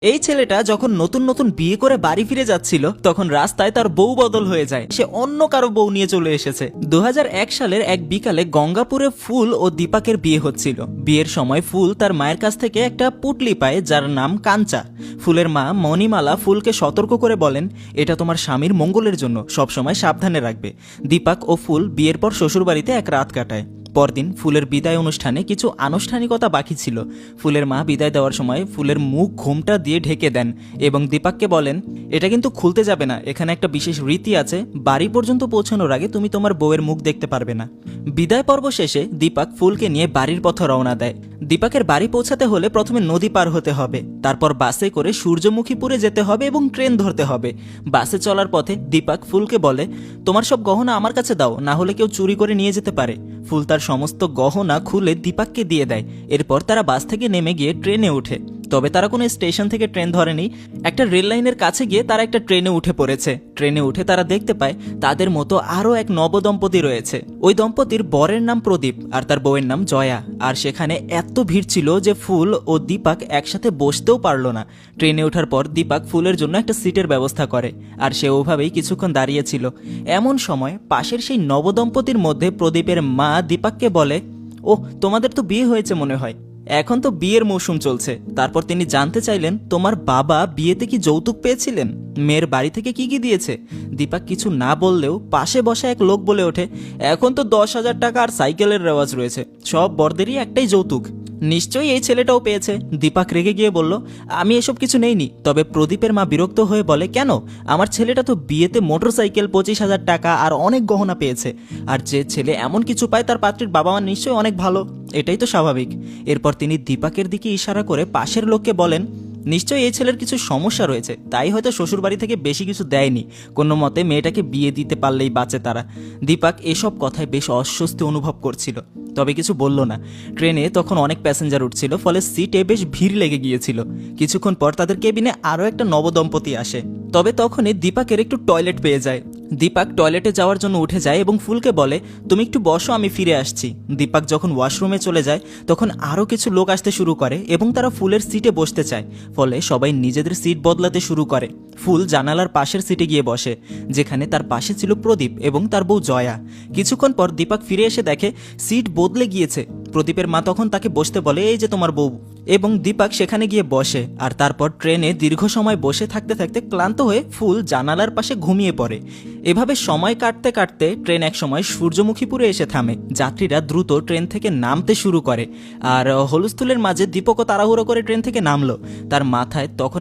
এই ছেলেটা যখন নতুন নতুন বিয়ে করে বাড়ি ফিরে যাচ্ছিল তখন রাস্তায় তার বউ বদল হয়ে যায়। সে অন্য কারো বউ নিয়ে চলে এসেছে। 2001 সালের এক বিকালে গঙ্গাপুরে ফুল ও দীপাকের বিয়ে হচ্ছিল। বিয়ের সময় ফুল তার মায়ের কাছ থেকে একটা পুটলি পায় যার নাম কাঞ্চা। ফুলের মা মণিমালা ফুলকে সতর্ক করে বলেন, এটা তোমার স্বামীর মঙ্গলের জন্য, সবসময় সাবধানে রাখবে। দীপাক ও ফুল বিয়ের পর শ্বশুরবাড়িতে এক রাত কাটায়। পরদিন ফুলের বিদায় অনুষ্ঠানে কিছু আনুষ্ঠানিকতা বাকি ছিল। ফুলের মা বিদায় দেওয়ার সময় ফুলের মুখ ঘোমটা দিয়ে ঢেকে দেন এবং দীপাককে বলেন, এটা কিন্তু খুলতে যাবে না, এখানে একটা বিশেষ রীতি আছে, বাড়ি পর্যন্ত পৌঁছানোর আগে তুমি তোমার বউয়ের মুখ দেখতে পারবে না। বিদায় পর্ব শেষে দীপাক ফুলকে নিয়ে বাড়ির পথে রওনা দেয়। দীপাকের বাড়ি পৌঁছাতে হলে প্রথমে নদী পার হতে হবে, তারপর বাসে করে সূর্যমুখীপুরে যেতে হবে এবং ট্রেন ধরতে হবে। বাসে চলার পথে দীপাক ফুলকে বলে, তোমার সব গহনা আমার কাছে দাও, না হলে কেউ চুরি করে নিয়ে যেতে পারে। ফুল তার সমস্ত গহনা খুলে দীপাককে দিয়ে দেয়। এরপর তারা বাস থেকে নেমে গিয়ে ট্রেনে ওঠে। তবে তারা কোনো স্টেশন থেকে ট্রেন ধরেনি, একটা রেল লাইনের কাছে গিয়ে তারা একটা ট্রেনে উঠে পড়েছে। ট্রেনে উঠে তারা দেখতে পায় তাদের মতো আরও এক নবদম্পতি রয়েছে। ওই দম্পতির বরের নাম প্রদীপ আর তার বউয়ের নাম জয়া। আর সেখানে এত ভিড় ছিল যে ফুল ও দীপাক একসাথে বসতেও পারল না। ট্রেনে ওঠার পর দীপাক ফুলের জন্য একটা সিটের ব্যবস্থা করে, আর সে ওভাবেই কিছুক্ষণ দাঁড়িয়েছিল। এমন সময় পাশের সেই নবদম্পতির মধ্যে প্রদীপের মা দীপাককে বলে, ওহ, তোমাদের তো বিয়ে হয়েছে মনে হয়, এখন তো বিয়ের মৌসুম চলছে। তারপর তিনি জানতে চাইলেন, তোমার বাবা বিয়েতে কি যৌতুক পেয়েছিলেন, মেয়ের বাড়ি থেকে কি কি দিয়েছে? দীপাক কিছু না বললেও পাশে বসা এক লোক বলে ওঠে, এখন তো 10,000 টাকা আর সাইকেলের রেওয়াজ রয়েছে, সব বরদেরই একটাই যৌতুক। নিশ্চয়ই এই ছেলেটাও পেয়েছে। দীপাক রেগে গিয়ে বলল, আমি এসব কিছু নেইনি। তবে প্রদীপের মা বিরক্ত হয়ে বলে, কেন? আমার ছেলেটা তো বিয়েতে মোটরসাইকেল, 25,000 টাকা আর অনেক গহনা পেয়েছে। আর যে ছেলে এমন কিছু পায় তার পাত্রীর বাবা মা নিশ্চয়ই অনেক ভালো, এটাই তো স্বাভাবিক। এরপর তিনি দীপাকের দিকে ইশারা করে পাশের লোককে বলেন, নিশ্চয়ই এই ছেলের কিছু সমস্যা রয়েছে, তাই হয়তো শ্বশুরবাড়ি থেকে বেশি কিছু দেয়নি, কোনো মতে মেয়েটাকে বিয়ে দিতে পারলেই বাঁচে তারা। দীপাক এসব কথায় বেশ অস্বস্তি অনুভব করছিল, তবে কিছু বলল না। ট্রেনে তখন অনেক প্যাসেঞ্জার উঠছিল, ফলে সিটে বেশ ভিড় লেগে গিয়েছিল। কিছুক্ষণ পর তাদের কেবিনে আরও একটা নবদম্পতি আসে। তবে তখনই দীপাকের একটু টয়লেট পেয়ে যায়। দীপাক টয়লেটে যাওয়ার জন্য উঠে যায় এবং ফুলকে বলে, তুমি একটু বসো, আমি ফিরে আসছি। দীপাক যখন ওয়াশরুমে চলে যায় তখন আরও কিছু লোক আসতে শুরু করে এবং তারা ফুলের সিটে বসতে চায়, ফলে সবাই নিজেদের সিট বদলাতে শুরু করে। ফুল জানালার পাশের সিটে গিয়ে বসে, যেখানে তার পাশে ছিল প্রদীপ এবং তার বউ জয়া। কিছুক্ষণ পর দীপাক ফিরে এসে দেখে সিট বদলে গিয়েছে। প্রদীপের মা তখন তাকে বসতে বলে, এই যে তোমার বউ। এবং দীপাক সেখানে গিয়ে বসে, আর তারপর ট্রেনে দীর্ঘ সময় বসে থাকতে থাকতে ক্লান্ত হয়ে ফুল জানালার পাশে ঘুমিয়ে পড়ে। এভাবে সময় কাটতে কাটতে ট্রেন এক সময় সূর্যমুখীপুরে এসে থামে। যাত্রীরা দ্রুত ট্রেন থেকে নামতে শুরু করে, আর হুলস্থুলের মাঝে দীপকও তাড়াহুড়ো করে ট্রেন থেকে নামলো। তার মাথায় তখন